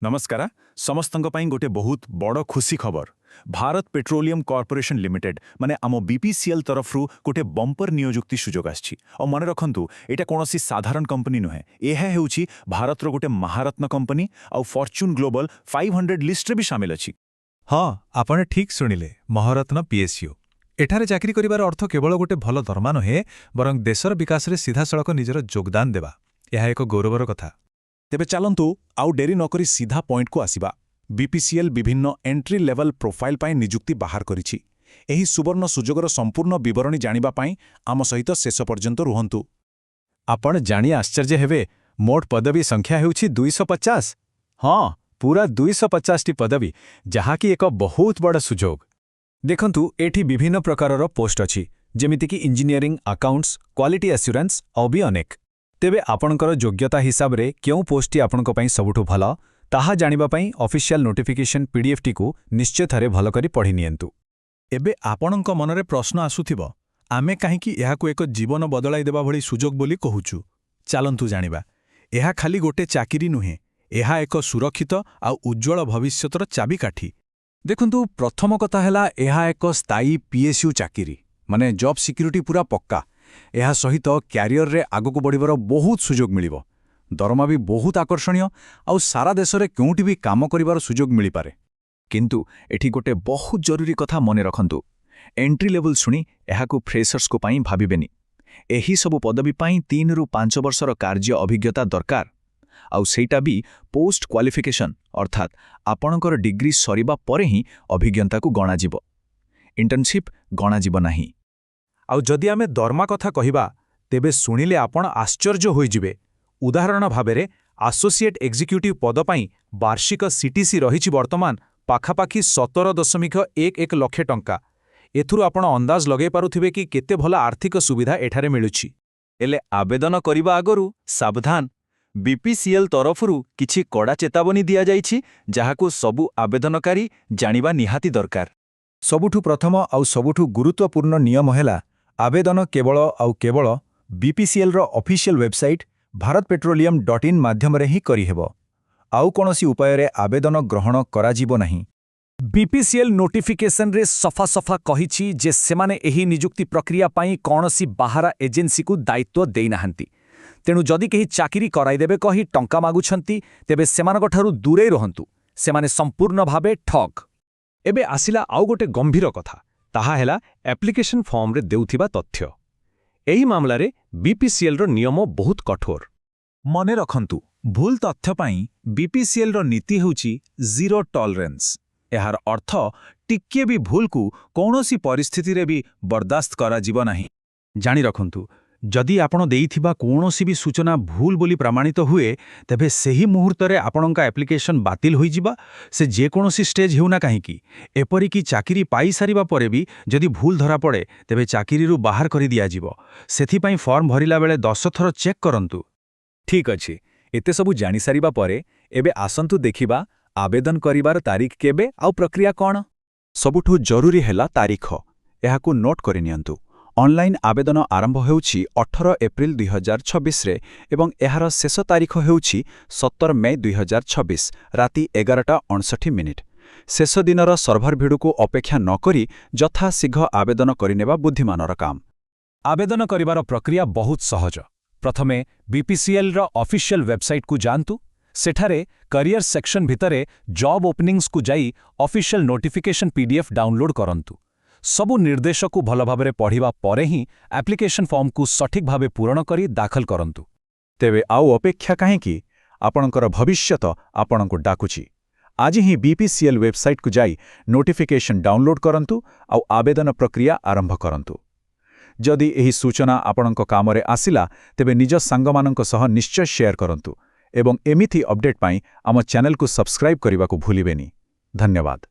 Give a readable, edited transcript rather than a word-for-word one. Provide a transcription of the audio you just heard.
नमस्कार समस्तंक पई गोटे बहुत बड़ खुशी खबर भारत पेट्रोलियम कॉर्पोरेशन लिमिटेड माने आम बीपीसीएल तरफरु गोटे बंपर नियोजुक्ति सुजोग आछि और मन रखंतु एटा कोनोसी साधारण कंपनी नुहे एहा हेउछि भारतर गोटे महारत्न कंपनी और फॉर्च्यून ग्लोबल 500 लिस्ट रे भी शामिल अछि। हाँ आपने ठीक शुणिले महारत्न पीएसयू एठारे चाकरी करिवार अर्थ केवल गोटे भल दरमा नुहे बरं देशर विकास रे सीधा सड़क निजर योगदान देवा यह एक गौरवर कथा। तेबे चलंतु आउ डेरी नकरी सीधा पॉइंट को आसिबा। बीपीसीएल विभिन्न एंट्री लेवल प्रोफाइल पाई निजुक्ति बाहर करिछि। एही सुवर्ण सुजोगर संपूर्ण विवरणी जानिबा पाई आम सहित शेष पर्यंत रुहंतु। आपण जानि आश्चर्य हेबे मोट पदवी संख्या हेउछि 250। हाँ पूरा 250 टी पदवी जहाकी एक बहुत बड़ सुजोग। देखंतु एठी विभिन्न प्रकारर पोस्ट अछि जेमिति कि इंजीनियरिंग अकाउंट्स क्वालिटी एश्योरेंस और भी अनेक। तेबे आपणकर योग्यता हिसाब रे क्यों पोस्टटी आपणक पई सबुठु भल ताहा जानिबा पई ऑफिशियल नोटिफिकेशन पीडीएफ टी को निश्चय थरे भल करी पढ़ी नियंतु। एबे आपणक मनरे प्रश्न आसुथिबो आमे काहेकि एहाकु एक जीवन बदलाई देबा भली सुजोग बोली कहूचु। चालंतु जानिबा एहा खाली गोटे चाकिरी नुहे एहा एक सुरक्षित आ उज्जवल भविष्यतर चाबिकाठी। देखंतु प्रथम कथा हैला एहा एक स्थायी पीएसयू चाकिरी माने जॉब सिक्योरिटी पूरा पक्का। एहा सहित क्यारियर रे आगको बढ़िबार बहुत सुजोग मिलिबो दरमा भी बहुत आकर्षणीय आउ सारा देश रे केउटी भी काम करिबार सुजोग मिली पारे। किंतु एठी गोटे बहुत जरूरी कथा मने रखंतु एंट्री लेवल सुनी एहाकु फ्रेशर्स को पाई भाबिबेनी। एही सब पदवी पाई 3 रु 5 वर्षर कार्य अभिज्ञता दरकार आउ सेटा भी पोस्ट क्वालिफिकेशन अर्थात आपणकर डिग्री सरीबा परे ही अभिज्ञता को गणा जिवो इंटर्नशिप गणा जिवो नाही। आउ जदि आमे दरमा कथा कहिबा तेबे सुनिले आपण आश्चर्य होई जिवे। उदाहरण भाबेरे एसोसिएट एग्जीक्यूटिव पद पाई वार्षिक सीटीसी रहिछि वर्तमान पाखापाखी 17.11 लाख टंका। एथुरु आपण अंदाज लगै पारुथिबे कि केते भला आर्थिक सुविधा एठारे मिलुछि। एले आवेदन करिबा आगरु सावधान बीपीसीएल तरफरु किछि कड़ा चेतावनी दिया जाइछि जाहाकु सबु आवेदनकारी जानिबा निहाती दरकार। सबुठु प्रथम आउ सबुठु गुरुत्वपूर्ण नियम हैला आवेदन केवल बीपीसीएल रो ऑफिशियल वेबसाइट bharatpetroleum.in माध्यम रे ही करी हेबो। आउ कोनोसी उपाय रे आवेदन ग्रहण करा जिवो नाही। बीपीसीएल नोटिफिकेशन रे सफा सफा कहिछि जे सेमाने एही नियुक्ति प्रक्रिया पाई कोनोसी बाहारा एजेंसी को दायित्व देई नाहंती। तेणु जदि केही चाकिरी कराई देबे कही टंका मागुछंती तेबे सेमानक ठारू दूरे रहंतु। सेमाने संपूर्ण भाबे ठग। एबे आसिला आउ गोटे गंभीर कथा ताहा हेला एप्लिकेशन फॉर्म रे देउथिबा तथ्य। एही मामला रे बीपीसीएल रो नियम बहुत कठोर। मने रखंतु भूल तथ्य पाई बीपीसीएल रो नीति हेउछि जीरो टॉलरेंस। एहार अर्थ टिके भी भूल को कोनोसी परिस्थिति रे भी बर्दाश्त करा जिवो नाही। जानि रखंतु जदि आपण देइथिबा कोनोसी भी सूचना भूल बोली प्रमाणित हुए तेबे सेही मुहूर्त रे आपणका एप्लिकेशन बातिल होई जिबा से जे कोनोसी स्टेज हेउना काहेकि एपरि कि चाकिरी पाई सारिबा परे भी जदि भूल धरा पड़े तेबे चाकिरी रु बाहर करि दिया जिवो। सेथि पई फॉर्म भरिला बेले 10 थर चेक करंतु। ठीक अछि एते सबु जानि सारिबा परे एबे आसंतु देखिबा आवेदन करिवार तारीख केबे आउ प्रक्रिया कोन। सबुठु जरूरी हैला तारीख एहाकु नोट करि नियंतु। ऑनलाइन आवेदन आरंभ हेउछि 18 एप्रिल 2026 रे एवं एहार शेष तारीख हेउछि 17 मई 2026 राति 11:59। शेष दिनर सर्भर भिडु को अपेक्षा न करी जथा शीघ्र आवेदन करिनेबा बुद्धिमानर काम। आवेदन करिवार प्रक्रिया बहुत सहज। प्रथमे बीपीसीएल रो ऑफिशियल वेबसाइट को जानतु। सेठारे करियर सेक्शन भितरे जॉब ओपनिंग्स को जाई ऑफिशियल नोटिफिकेशन पीडीएफ डाउनलोड करंतु। सबु निर्देश को भल भाबरे पढ़िबा परे ही एप्लिकेशन फॉर्म को सठिक भाबे पूरण करी दाखल करंतु। तेबे आउ अपेक्षा काहेकि आपणकर भविष्यत आपणको डाकुछि। आज ही बीपीसीएल वेबसाइट को जाई नोटिफिकेशन डाउनलोड करंतु आउ आवेदन प्रक्रिया आरंभ करंतु। जदि एही सूचना आपणको कामरे आसिला तेबे निज सांगमानंक सह निश्चय शेयर करंतु एवं एमिथि अपडेट पाई आम चैनल को सब्सक्राइब करिबा को भूलिबेनी। धन्यवाद।